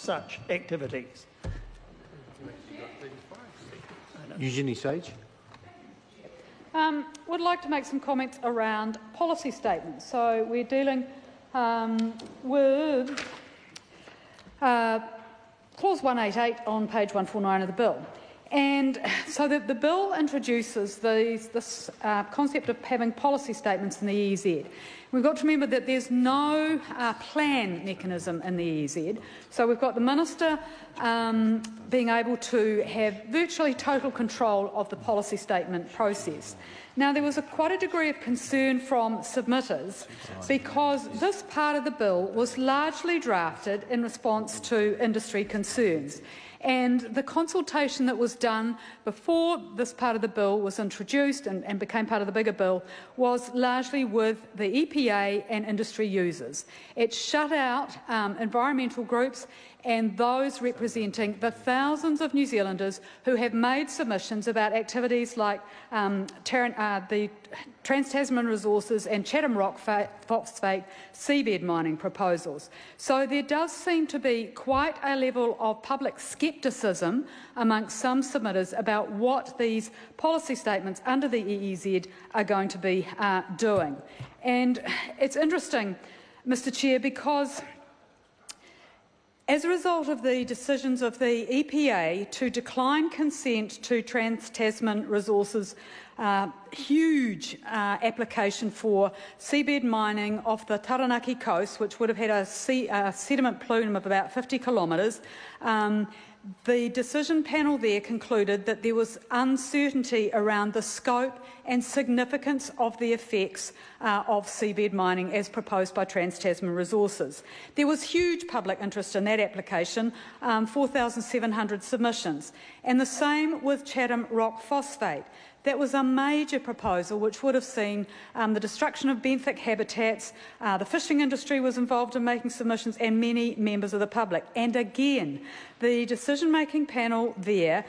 such activities. Eugenie Sage. Would like to make some comments around policy statements. So we're dealing with Clause 188 on page 149 of the bill. And so the bill introduces this concept of having policy statements in the EEZ. We've got to remember that there's no plan mechanism in the EEZ. So we've got the Minister being able to have virtually total control of the policy statement process. Now, there was quite a degree of concern from submitters because this part of the bill was largely drafted in response to industry concerns. And the consultation that was done before this part of the bill was introduced and became part of the bigger bill was largely with the EPA and industry users. It shut out environmental groups and those representing the thousands of New Zealanders who have made submissions about activities like the Trans-Tasman Resources and Chatham Rock Phosphate seabed mining proposals. So there does seem to be quite a level of public scepticism amongst some submitters about what these policy statements under the EEZ are going to be doing. And it's interesting, Mr Chair, because as a result of the decisions of the EPA to decline consent to Trans-Tasman Resources' huge application for seabed mining off the Taranaki coast, which would have had a sediment plume of about 50 kilometres, the decision panel there concluded that there was uncertainty around the scope and significance of the effects of seabed mining as proposed by Trans-Tasman Resources. There was huge public interest in that application, 4,700 submissions, and the same with Chatham Rock Phosphate. That was a major proposal which would have seen the destruction of benthic habitats. The fishing industry was involved in making submissions and many members of the public. And again, the decision-making panel there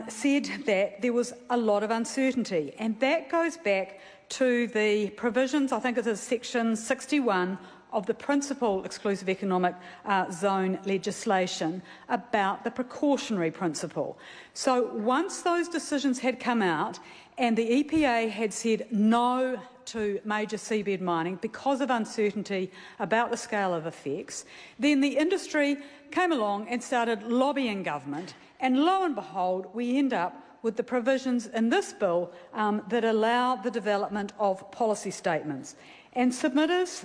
said that there was a lot of uncertainty. And that goes back to the provisions, I think it is section 61 of the principal exclusive economic zone legislation about the precautionary principle. So once those decisions had come out and the EPA had said no to major seabed mining because of uncertainty about the scale of effects, then the industry came along and started lobbying government, and lo and behold, we end up with the provisions in this bill that allow the development of policy statements. And submitters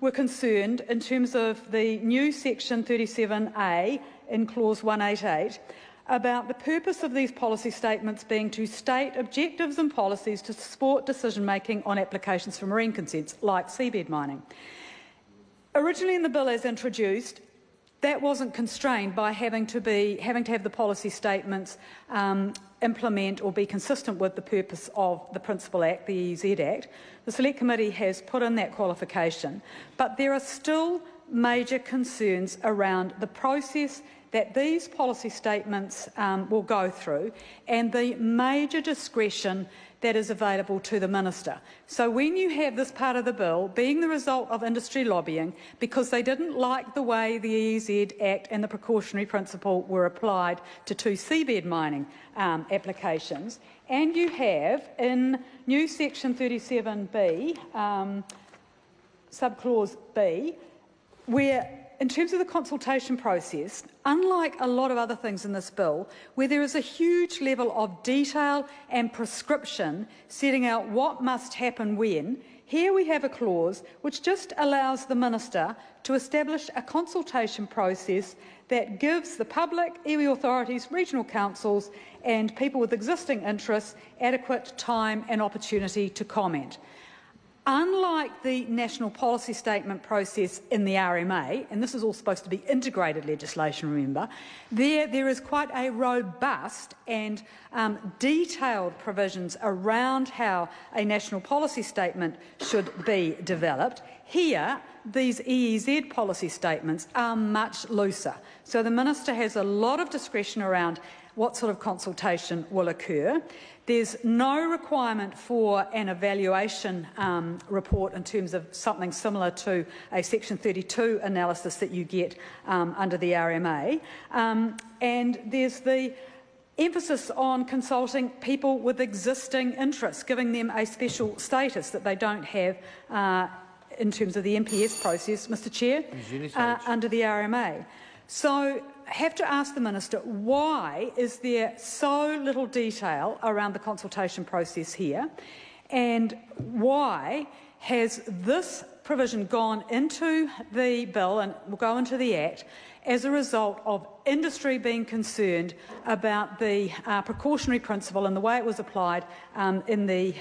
were concerned in terms of the new section 37A in clause 188 about the purpose of these policy statements being to state objectives and policies to support decision-making on applications for marine consents, like seabed mining. Originally in the bill as introduced, that wasn't constrained by having to have the policy statements implement or be consistent with the purpose of the Principal Act, the EEZ Act. The Select Committee has put in that qualification, but there are still major concerns around the process that these policy statements will go through and the major discretion that is available to the Minister. So when you have this part of the bill being the result of industry lobbying because they didn't like the way the EEZ Act and the precautionary principle were applied to two seabed mining applications, and you have in new section 37B, subclause B, where in terms of the consultation process, unlike a lot of other things in this bill, where there is a huge level of detail and prescription setting out what must happen when, here we have a clause which just allows the Minister to establish a consultation process that gives the public, iwi authorities, regional councils and people with existing interests adequate time and opportunity to comment. Unlike the national policy statement process in the RMA, and this is all supposed to be integrated legislation, remember, there is quite a robust and detailed provisions around how a national policy statement should be developed. Here, these EEZ policy statements are much looser. So the Minister has a lot of discretion around what sort of consultation will occur. There's no requirement for an evaluation report in terms of something similar to a Section 32 analysis that you get under the RMA. And there's the emphasis on consulting people with existing interests, giving them a special status that they don't have in terms of the MPS process, Mr Chair, under the RMA. So I have to ask the Minister, why is there so little detail around the consultation process here, and why has this provision gone into the bill and will go into the Act as a result of industry being concerned about the precautionary principle and the way it was applied in the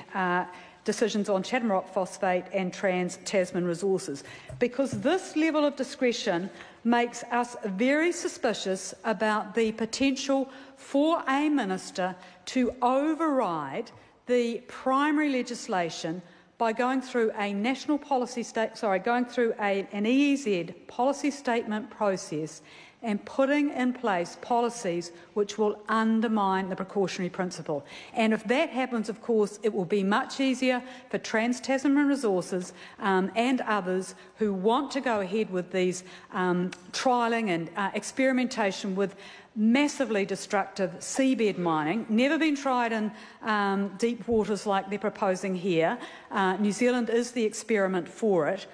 decisions on Chatham Rock Phosphate and Trans-Tasman resources? Because this level of discretion makes us very suspicious about the potential for a minister to override the primary legislation by going through a national policy going through an EEZ policy statement process and putting in place policies which will undermine the precautionary principle. And if that happens, of course, it will be much easier for Trans-Tasman Resources and others who want to go ahead with these trialling and experimentation with massively destructive seabed mining, never been tried in deep waters like they're proposing here. New Zealand is the experiment for it.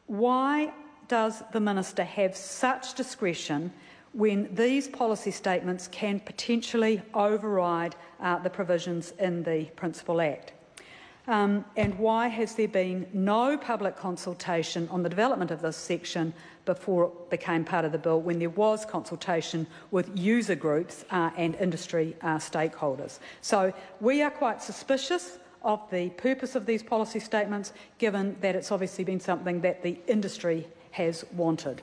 Why does the Minister have such discretion when these policy statements can potentially override the provisions in the Principal Act? And why has there been no public consultation on the development of this section before it became part of the bill, when there was consultation with user groups and industry stakeholders? So we are quite suspicious of the purpose of these policy statements, given that it's obviously been something that the industry has wanted.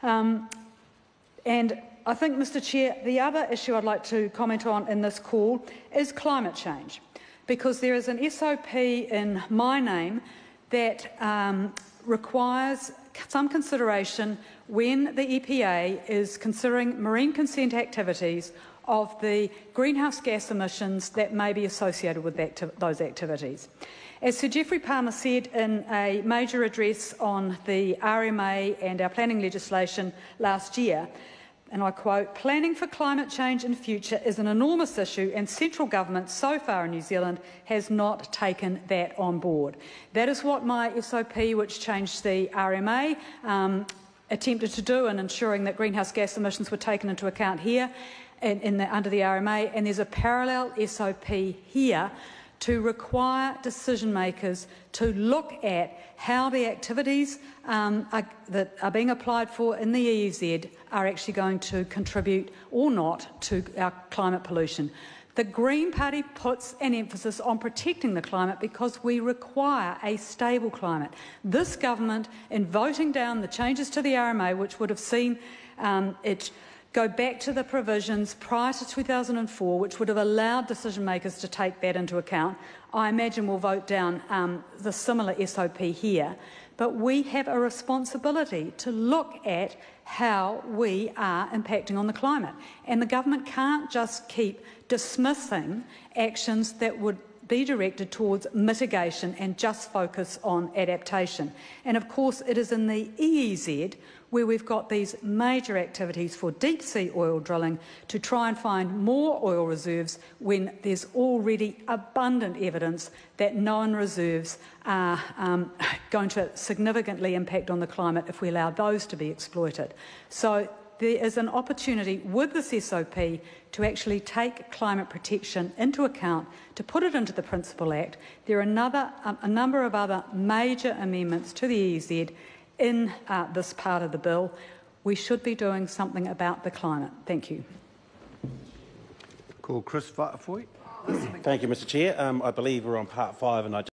And I think, Mr Chair, the other issue I'd like to comment on in this call is climate change, because there is an SOP in my name that requires some consideration when the EPA is considering marine consent activities of the greenhouse gas emissions that may be associated with those activities. As Sir Geoffrey Palmer said in a major address on the RMA and our planning legislation last year, and I quote, "Planning for climate change in future is an enormous issue, and central government so far in New Zealand has not taken that on board." That is what my SOP, which changed the RMA, attempted to do in ensuring that greenhouse gas emissions were taken into account here under the RMA, and there's a parallel SOP here to require decision makers to look at how the activities that are being applied for in the EEZ are actually going to contribute or not to our climate pollution. The Green Party puts an emphasis on protecting the climate because we require a stable climate. This government, in voting down the changes to the RMA, which would have seen it go back to the provisions prior to 2004, which would have allowed decision makers to take that into account, I imagine will vote down the similar SOP here. But we have a responsibility to look at how we are impacting on the climate. And the government can't just keep dismissing actions that would be directed towards mitigation and just focus on adaptation. And of course, it is in the EEZ where we've got these major activities for deep sea oil drilling to try and find more oil reserves when there's already abundant evidence that known reserves are going to significantly impact on the climate if we allow those to be exploited. So there is an opportunity with this SOP to actually take climate protection into account, to put it into the Principal Act. There are a number of other major amendments to the EEZ in this part of the bill. We should be doing something about the climate. Thank you. Call Chris Foy. Thank you, Mr Chair. I believe we're on part 5 and I